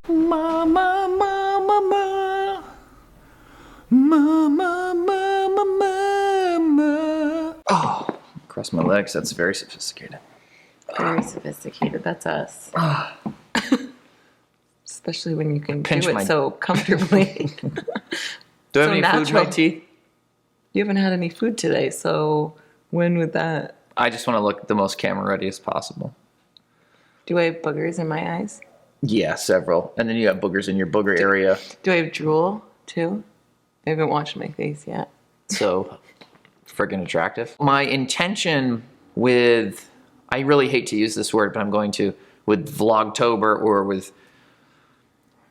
Mama, mama, mama, mama, mama. Oh, cross my legs. That's very sophisticated. Very sophisticated. That's us. Especially when you can do it so comfortably. Do I have any food in my teeth? You haven't had any food today, so when would that? I just want to look the most camera ready as possible. Do I have boogers in my eyes? Yeah, several. And then you have boogers in your booger area. Do I have drool too? I haven't washed my face yet. So friggin' attractive. My intention with, I really hate to use this word, but I'm going to, with Vlogtober, or with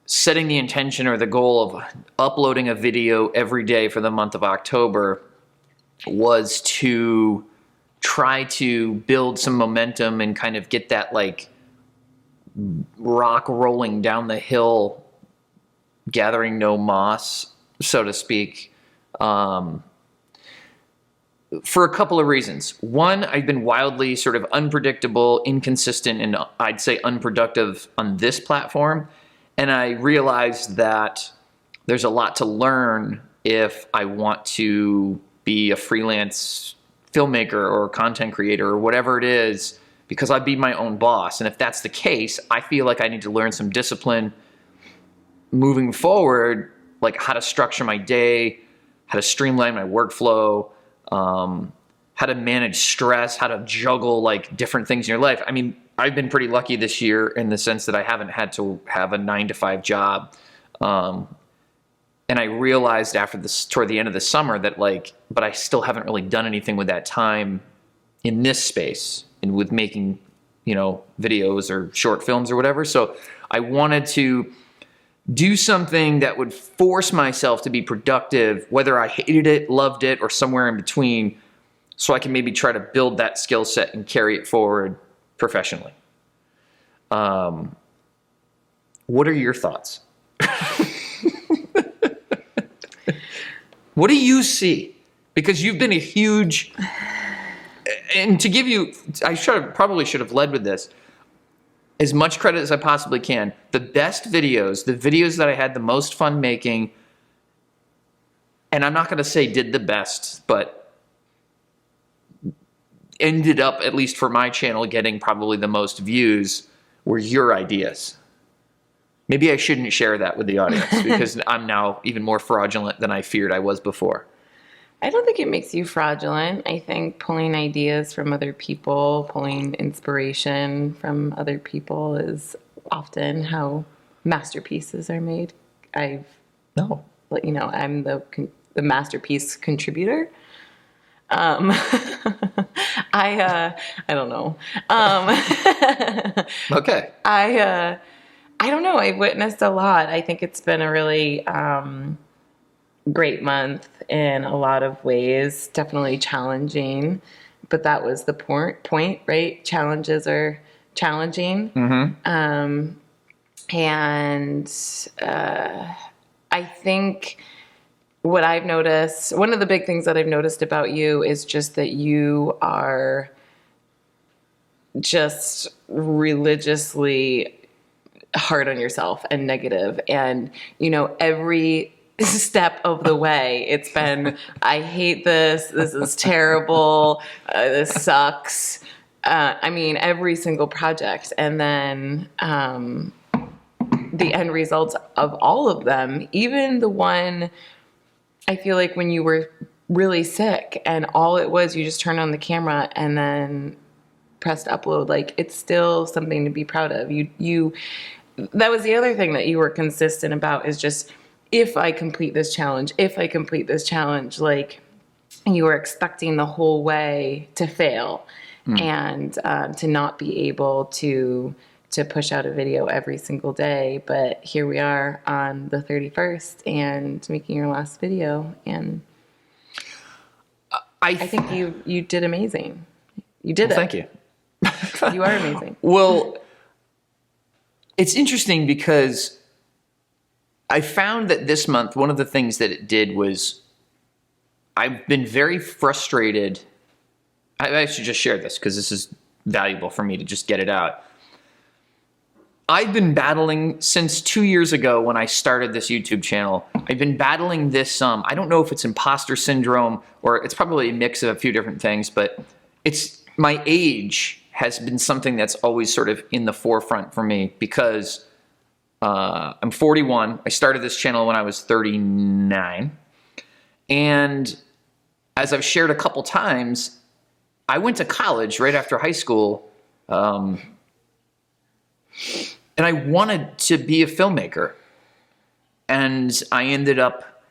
setting the intention or the goal of uploading a video every day for the month of October, was to try to build some momentum and kind of get that like rock rolling down the hill, gathering no moss, so to speak, for a couple of reasons. One, I've been wildly sort of unpredictable, inconsistent, and I'd say unproductive on this platform. And I realized that there's a lot to learn if I want to be a freelance filmmaker or content creator or whatever it is, because I'd be my own boss. And if that's the case, I feel like I need to learn some discipline moving forward, like how to structure my day, how to streamline my workflow, how to manage stress, how to juggle like different things in your life. I mean, I've been pretty lucky this year in the sense that I haven't had to have a 9-to-5 job. And I realized toward the end of the summer that but I still haven't really done anything with that time in this space and with making, videos or short films or whatever. So I wanted to do something that would force myself to be productive, whether I hated it, loved it, or somewhere in between, so I can maybe try to build that skill set and carry it forward professionally. What are your thoughts? What do you see? Because you've been a huge, and to give you, probably should have led with this, as much credit as I possibly can. The best videos, the videos that I had the most fun making, and I'm not going to say did the best, but ended up, at least for my channel, getting probably the most views, were your ideas. Maybe I shouldn't share that with the audience because I'm now even more fraudulent than I feared I was before. I don't think it makes you fraudulent. I think pulling ideas from other people, pulling inspiration from other people is often how masterpieces are made. I'm the masterpiece contributor. I don't know. Okay. I don't know. I've witnessed a lot. I think it's been a really great month in a lot of ways. Definitely challenging, but that was the point, right? Challenges are challenging. Mm-hmm. I think what I've noticed, one of the big things that I've noticed about you is just that you are just religiously hard on yourself and negative. And, every step of the way, it's been, I hate this. This is terrible. This sucks. Every single project. And then the end results of all of them, even the one, I feel like when you were really sick and all it was, you just turned on the camera and then pressed upload, it's still something to be proud of. That was the other thing that you were consistent about, is just, if I complete this challenge, you were expecting the whole way to fail and to not be able to push out a video every single day. But here we are on the 31st and making your last video. And I think you did amazing. You did it. Thank you. You are amazing. Well, it's interesting because I found that this month, one of the things that it did was I've been very frustrated. I should just share this because this is valuable for me to just get it out. I've been battling since 2 years ago when I started this YouTube channel. I've been battling this, I don't know if it's imposter syndrome or it's probably a mix of a few different things, but it's my age has been something that's always sort of in the forefront for me because I'm 41. I started this channel when I was 39. And as I've shared a couple times, I went to college right after high school. And I wanted to be a filmmaker. And I ended up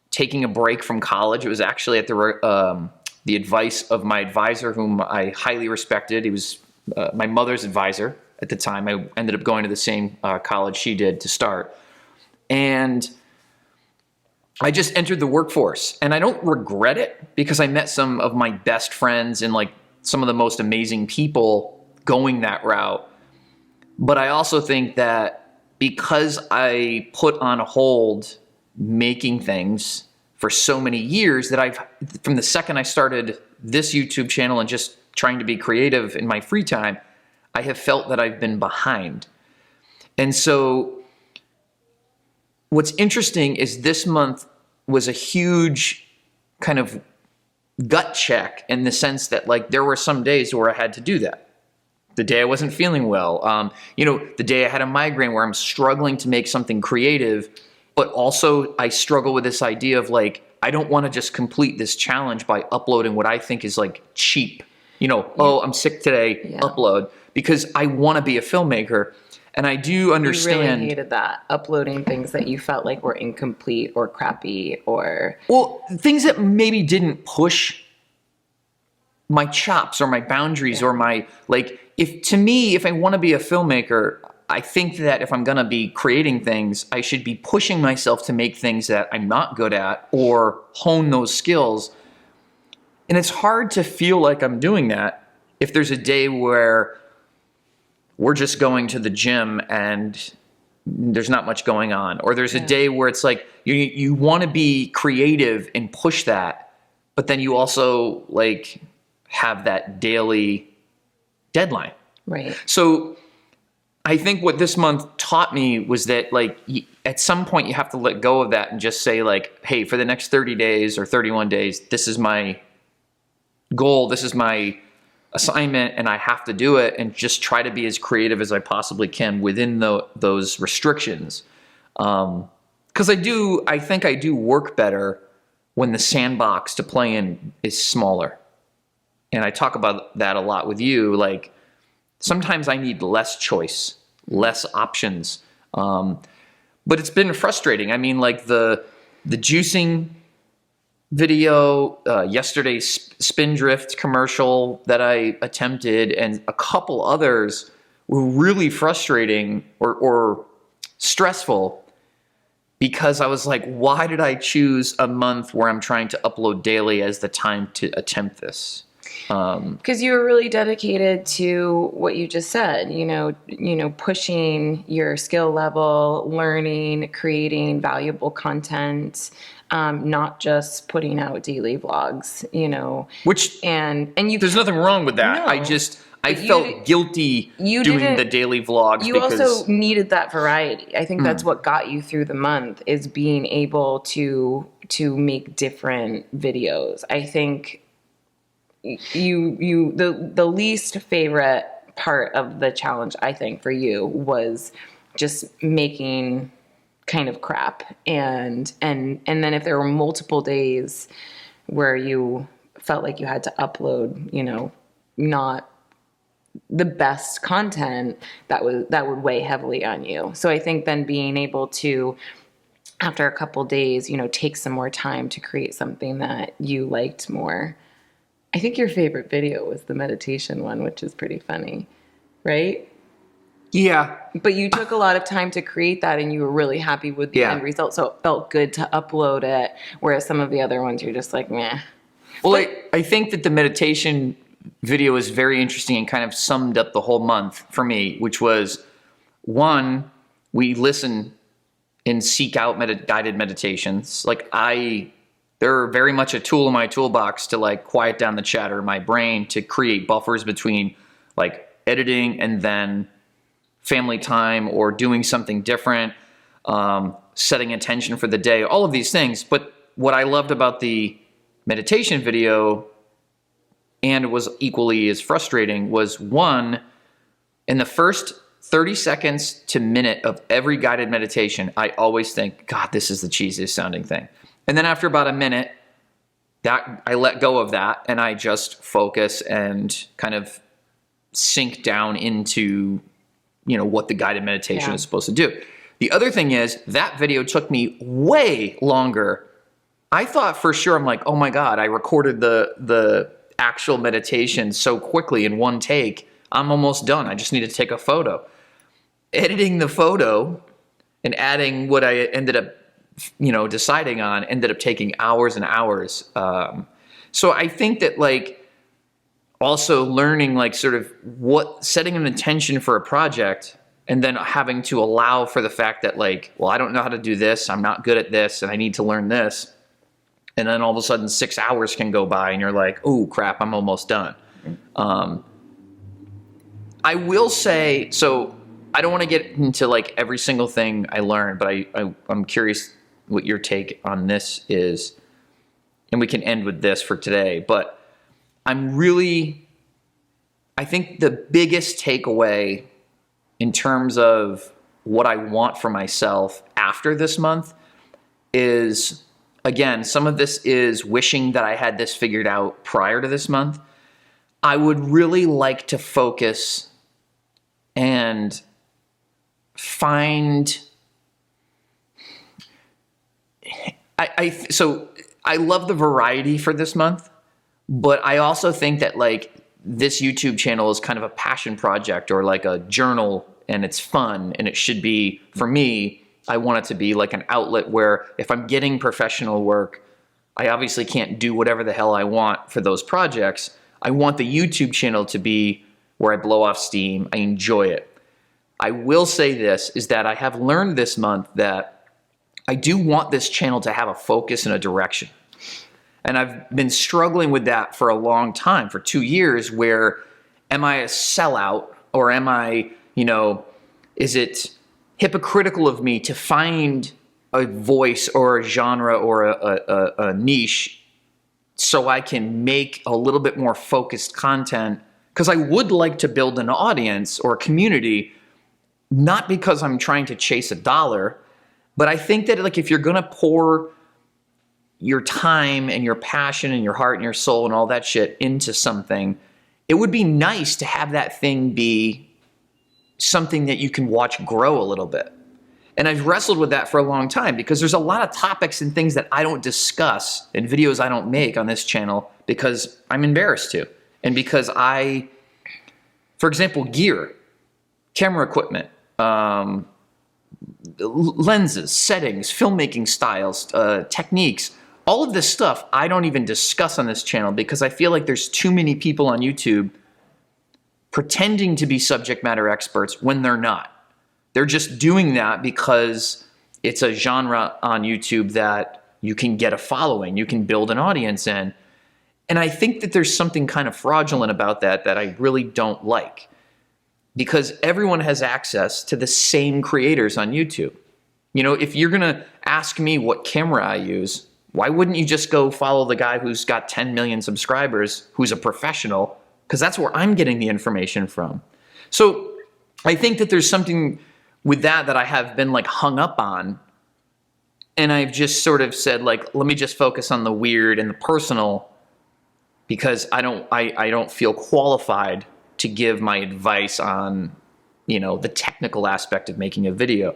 taking a break from college. It was actually at the advice of my advisor, whom I highly respected. He was my mother's advisor at the time. I ended up going to the same college she did to start. And I just entered the workforce. And I don't regret it because I met some of my best friends and like some of the most amazing people going that route. But I also think that because I put on hold making things for so many years that from the second I started this YouTube channel and just trying to be creative in my free time, I have felt that I've been behind. And so what's interesting is this month was a huge kind of gut check in the sense that like there were some days where I had to do that. The day I wasn't feeling well, the day I had a migraine where I'm struggling to make something creative, but also I struggle with this idea of like, I don't want to just complete this challenge by uploading what I think is like cheap, oh, I'm sick today, upload, because I want to be a filmmaker. And I do understand. You really hated that, uploading things that you felt like were incomplete or crappy or. Well, things that maybe didn't push my chops or my boundaries or my, like, if I want to be a filmmaker, I think that if I'm going to be creating things, I should be pushing myself to make things that I'm not good at or hone those skills. And it's hard to feel like I'm doing that if there's a day where we're just going to the gym and there's not much going on. Or there's a day where it's like you want to be creative and push that, but then you also like have that daily deadline. Right. So I think what this month taught me was that like at some point you have to let go of that and just say like, hey, for the next 30 days or 31 days, this is my goal. This is my assignment and I have to do it, and just try to be as creative as I possibly can within those restrictions. Because I think I do work better when the sandbox to play in is smaller. And I talk about that a lot with you. Like sometimes I need less choice, less options. But it's been frustrating. I mean, like the juicing video, yesterday's Spindrift commercial that I attempted, and a couple others were really frustrating or stressful because I was like, why did I choose a month where I'm trying to upload daily as the time to attempt this? Because you were really dedicated to what you just said, pushing your skill level, learning, creating valuable content, not just putting out daily vlogs, Which, and you, there's nothing wrong with that. No, I felt guilty doing the daily vlogs. You also needed that variety. I think that's what got you through the month, is being able to make different videos. I think the least favorite part of the challenge, I think, for you was just making kind of crap, and then if there were multiple days where you felt like you had to upload, not the best content, that would weigh heavily on you. So I think then being able to, after a couple days, take some more time to create something that you liked more. I think your favorite video was the meditation one, which is pretty funny, right? Yeah. But you took a lot of time to create that, and you were really happy with the end result. So it felt good to upload it, whereas some of the other ones, you're just like, meh. Well, I think that the meditation video is very interesting and kind of summed up the whole month for me, which was, one, we listen and seek out guided meditations. Like they're very much a tool in my toolbox to like quiet down the chatter in my brain, to create buffers between like editing and then family time or doing something different, setting intention for the day, all of these things. But what I loved about the meditation video, and was equally as frustrating, was one, in the first 30 seconds to minute of every guided meditation, I always think, God, this is the cheesiest sounding thing. And then after about a minute, that I let go of that and I just focus and kind of sink down into, what the guided meditation is supposed to do. The other thing is that video took me way longer. I thought for sure, I'm like, oh my God, I recorded the actual meditation so quickly in one take. I'm almost done. I just need to take a photo. Editing the photo and adding what I ended up, deciding on ended up taking hours and hours. So I think that also learning sort of setting an intention for a project and then having to allow for the fact that well, I don't know how to do this. I'm not good at this and I need to learn this. And then all of a sudden 6 hours can go by and you're like, oh crap, I'm almost done. I will say, so I don't want to get into every single thing I learned, but I'm curious what your take on this is, and we can end with this for today. But I think the biggest takeaway in terms of what I want for myself after this month is, again, some of this is wishing that I had this figured out prior to this month. I would really like to focus and find, so I love the variety for this month, but I also think that this YouTube channel is kind of a passion project or a journal, and it's fun, and it should be, for me, I want it to be an outlet where if I'm getting professional work, I obviously can't do whatever the hell I want for those projects. I want the YouTube channel to be where I blow off steam. I enjoy it. I will say this, is that I have learned this month that I do want this channel to have a focus and a direction. And I've been struggling with that for a long time, for 2 years, where am I a sellout or am I, is it hypocritical of me to find a voice or a genre or a niche so I can make a little bit more focused content? Because I would like to build an audience or a community, not because I'm trying to chase a dollar, but I think that if you're going to pour your time and your passion and your heart and your soul and all that shit into something, it would be nice to have that thing be something that you can watch grow a little bit. And I've wrestled with that for a long time because there's a lot of topics and things that I don't discuss and videos I don't make on this channel because I'm embarrassed to. And because for example, gear, camera equipment, lenses, settings, filmmaking styles, techniques, all of this stuff I don't even discuss on this channel because I feel like there's too many people on YouTube pretending to be subject matter experts when they're not. They're just doing that because it's a genre on YouTube that you can get a following, you can build an audience in. And I think that there's something kind of fraudulent about that I really don't like, because everyone has access to the same creators on YouTube. If you're gonna ask me what camera I use, why wouldn't you just go follow the guy who's got 10 million subscribers, who's a professional? Because that's where I'm getting the information from. So I think that there's something with that I have been hung up on. And I've just sort of said, let me just focus on the weird and the personal, because I don't feel qualified to give my advice on, the technical aspect of making a video.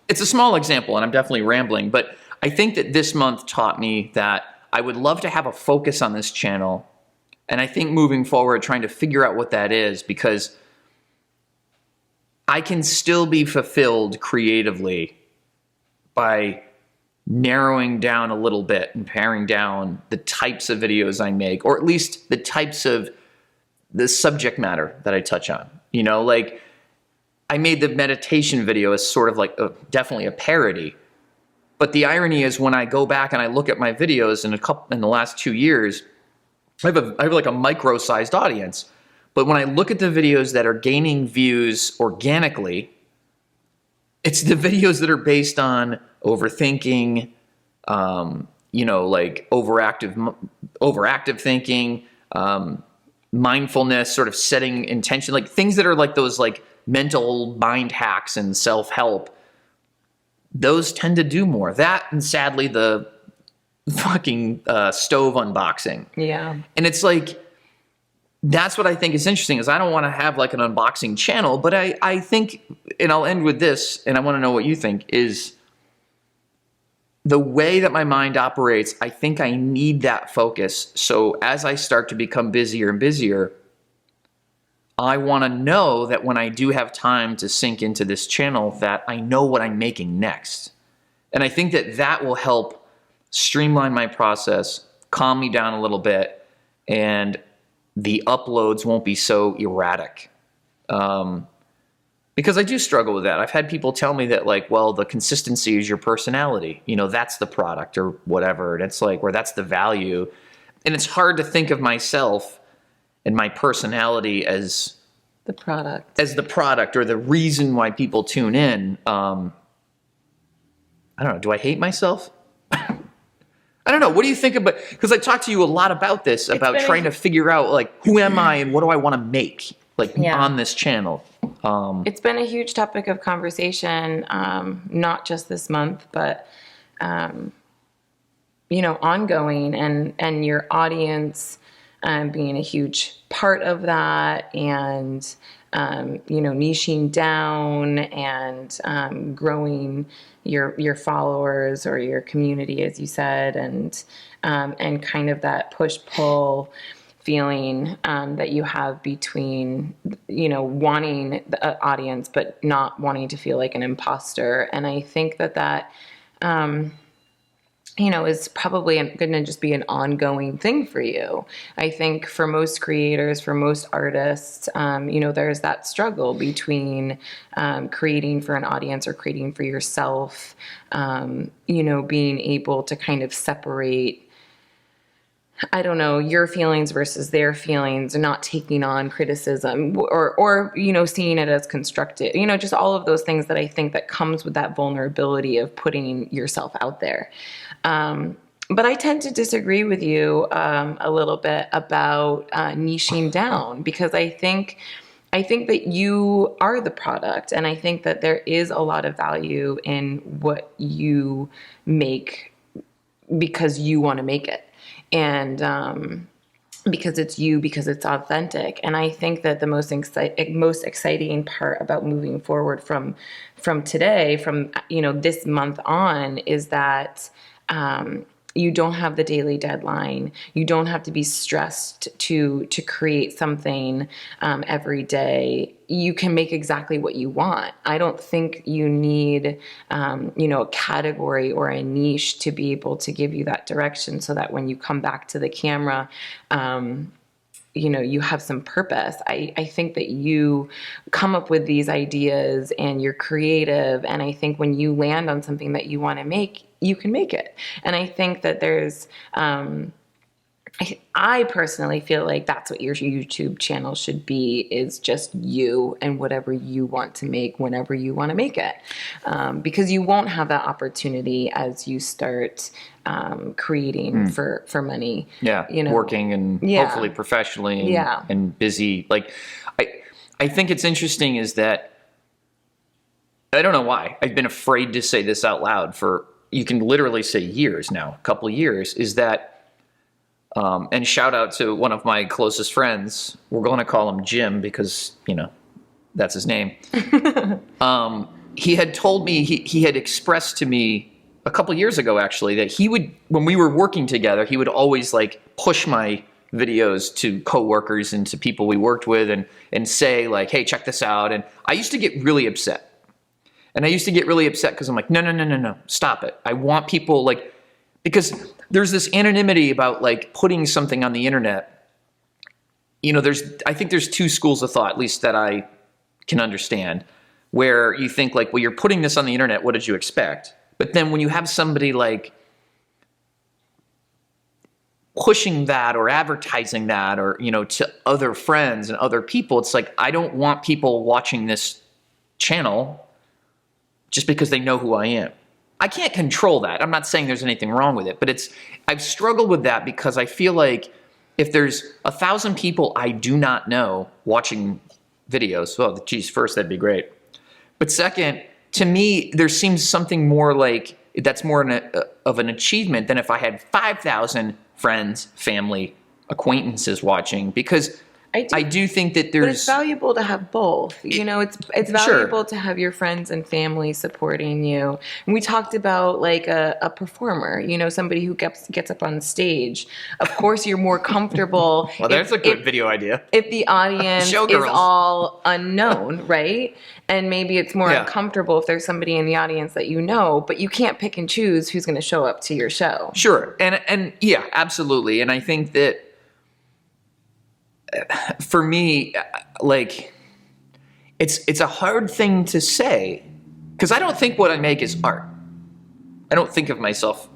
It's a small example and I'm definitely rambling, but I think that this month taught me that I would love to have a focus on this channel. And I think moving forward, trying to figure out what that is, because I can still be fulfilled creatively by narrowing down a little bit and paring down the types of videos I make, or at least the types of the subject matter that I touch on. I made the meditation video as sort of definitely a parody. But the irony is when I go back and I look at my videos in the last 2 years, I have a micro-sized audience. But when I look at the videos that are gaining views organically, it's the videos that are based on overthinking, like overactive thinking, mindfulness, sort of setting intention, like things that are like those like mental mind hacks and self-help. Those tend to do more. That, and sadly, the fucking stove unboxing. Yeah. And it's like, that's what I think is interesting, is I don't want to have like an unboxing channel, but I think, and I'll end with this, and I want to know what you think, is the way that my mind operates, I think I need that focus. So as I start to become busier and busier, I want to know that when I do have time to sink into this channel, that I know what I'm making next. And I think that that will help streamline my process, calm me down a little bit, and the uploads won't be so erratic. Because I do struggle with that. I've had people tell me that, like, well, the consistency is your personality. That's the product or whatever. And it's like, where that's the value. And it's hard to think of myself and my personality as the product. Or the reason why people tune in. I don't know. Do I hate myself? I don't know. What do you think about, because I talked to you a lot about this, about trying to figure out, like, who am I and what do I want to make, like, on this channel? It's been a huge topic of conversation, not just this month, but, ongoing, and your audience being a huge part of that, and, niching down and growing your followers or your community, as you said, and kind of that push-pull feeling that you have between, wanting the audience, but not wanting to feel like an imposter. And I think that is probably going to just be an ongoing thing for you. I think for most creators, for most artists, there's that struggle between creating for an audience or creating for yourself, being able to kind of separate, I don't know, your feelings versus their feelings, and not taking on criticism or seeing it as constructive, just all of those things that I think that comes with that vulnerability of putting yourself out there. But I tend to disagree with you a little bit about niching down, because I think that you are the product, and I think that there is a lot of value in what you make because you want to make it. And because it's you, because it's authentic. And I think that the most exciting part about moving forward from today, from this month on, is that you don't have the daily deadline. You don't have to be stressed to create something every day. You can make exactly what you want. I don't think you need, a category or a niche to be able to give you that direction, so that when you come back to the camera, you have some purpose. I think that you come up with these ideas and you're creative. And I think when you land on something that you want to make, you can make it. And I think that there's, I personally feel like that's what your YouTube channel should be, is just you and whatever you want to make whenever you want to make it. Because you won't have that opportunity as you start creating for money. Yeah, working and hopefully professionally and busy. Like, I think it's interesting is that, I don't know why, I've been afraid to say this out loud for, you can literally say years now, a couple of years, is that, and shout out to one of my closest friends, we're going to call him Jim because, that's his name. He had told me, he had expressed to me a couple years ago, actually, that he would, when we were working together, he would always like push my videos to coworkers and to people we worked with and say like, hey, check this out. And I used to get really upset. And I used to get really upset because I'm like, no, stop it. I want people, like, because there's this anonymity about like putting something on the internet. I think there's two schools of thought, at least that I can understand, where you think like, well, you're putting this on the internet, what did you expect? But then when you have somebody like pushing that or advertising that or, to other friends and other people. It's like, I don't want people watching this channel just because they know who I am. I can't control that. I'm not saying there's anything wrong with it, but I've struggled with that because I feel like if there's 1,000 people I do not know watching videos, well, geez, first, that'd be great. But second, to me, there seems something more like that's more of an achievement than if I had 5,000 friends, family, acquaintances watching, because I do think that But it's valuable to have both. It's valuable to have your friends and family supporting you. And we talked about like a performer, somebody who gets up on stage. Of course, you're more comfortable. Well, there's a good video idea. If the audience is all unknown, right? And maybe it's more uncomfortable if there's somebody in the audience that you know, but you can't pick and choose who's going to show up to your show. Sure. And yeah, absolutely. And I think that for me, like, it's a hard thing to say because I don't think what I make is art. I don't think of myself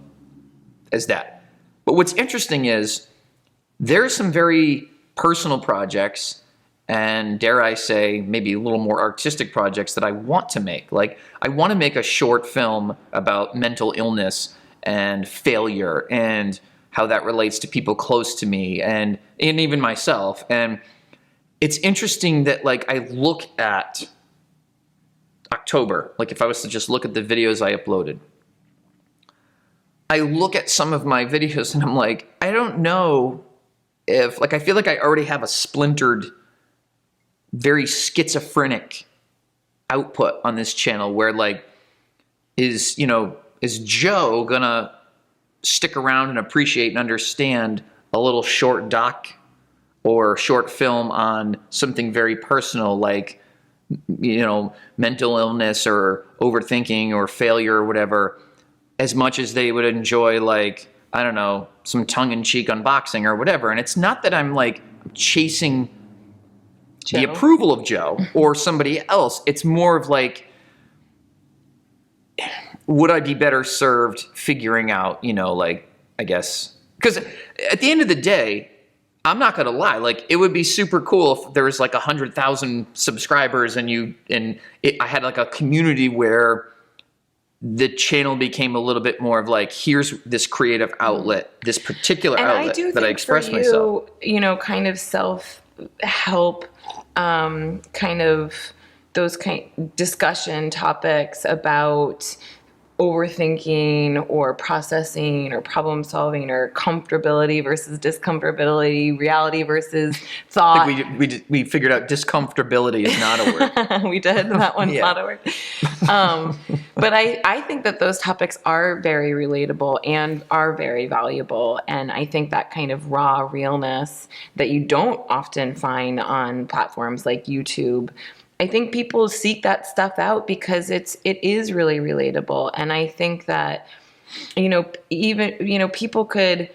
as that. But what's interesting is there are some very personal projects and, dare I say, maybe a little more artistic projects that I want to make. Like, I want to make a short film about mental illness and failure and how that relates to people close to me and even myself. And it's interesting that, like, I look at October, like if I was to just look at the videos I uploaded, I look at some of my videos and I'm like, I don't know if, like, I feel like I already have a splintered, very schizophrenic output on this channel where, like, is Joe gonna stick around and appreciate and understand a little short doc or short film on something very personal like, mental illness or overthinking or failure or whatever, as much as they would enjoy, like, I don't know, some tongue-in-cheek unboxing or whatever. And it's not that I'm, like, chasing the approval of Joe or somebody else. It's more of like, would I be better served figuring out, like, I guess, because at the end of the day, I'm not going to lie. Like, it would be super cool if there was like 100,000 subscribers and I had like a community where the channel became a little bit more of like, here's this creative outlet, this particular outlet that I express myself. Kind of self-help, kind of those discussion topics about overthinking or processing or problem solving or comfortability versus discomfortability, reality versus thought. I think we figured out discomfortability is not a word. We did. That one's not a word. But I think that those topics are very relatable and are very valuable. And I think that kind of raw realness that you don't often find on platforms like YouTube, I think people seek that stuff out because it is really relatable. And I think that, even, people could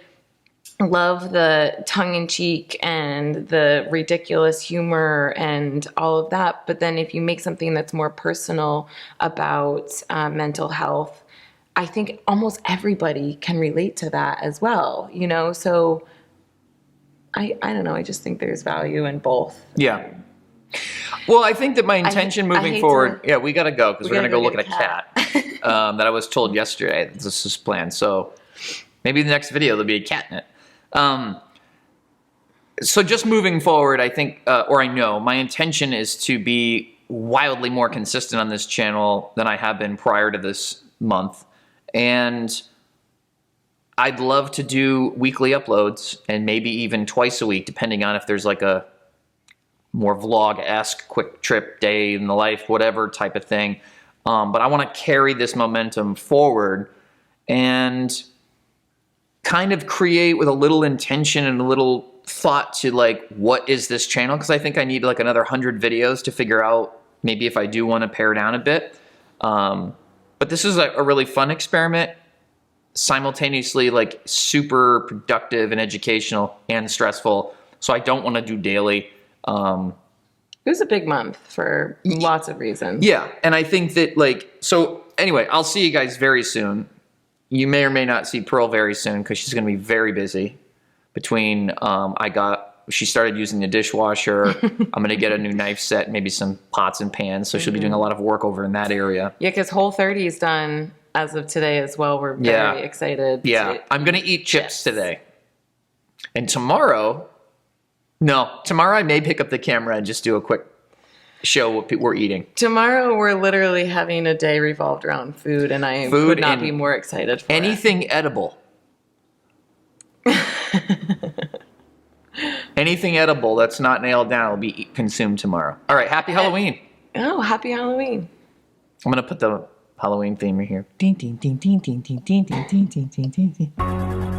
love the tongue-in-cheek and the ridiculous humor and all of that. But then if you make something that's more personal about mental health, I think almost everybody can relate to that as well, So I don't know. I just think there's value in both. Yeah. Well, I think that my intention moving forward, we got to go because we're going to go look at a cat that I was told yesterday. This is planned. So maybe the next video, there'll be a cat in it. So just moving forward, I think, or I know, my intention is to be wildly more consistent on this channel than I have been prior to this month. And I'd love to do weekly uploads and maybe even twice a week, depending on if there's like a more vlog-esque, quick trip, day in the life, whatever type of thing. But I want to carry this momentum forward and kind of create with a little intention and a little thought to, like, what is this channel? Because I think I need like another 100 videos to figure out maybe if I do want to pare down a bit. But this is a really fun experiment, simultaneously like super productive and educational and stressful. So I don't want to do daily. It was a big month for lots of reasons. Yeah. And I think that, like, so anyway, I'll see you guys very soon. You may or may not see Pearl very soon because she's going to be very busy. between she started using the dishwasher. I'm going to get a new knife set, maybe some pots and pans. So she'll be doing a lot of work over in that area. Yeah, because Whole30 is done as of today as well. We're very excited. Yeah, I'm going to eat chips today. And tomorrow I may pick up the camera and just do a quick show what we're eating. Tomorrow we're literally having a day revolved around food, and I could not be more excited for anything edible. Anything edible that's not nailed down will be consumed tomorrow. All right, happy Halloween. Oh, happy Halloween. I'm going to put the Halloween theme right here. Ding, ding, ding, ding, ding, ding, ding, ding, ding, ding, ding, ding.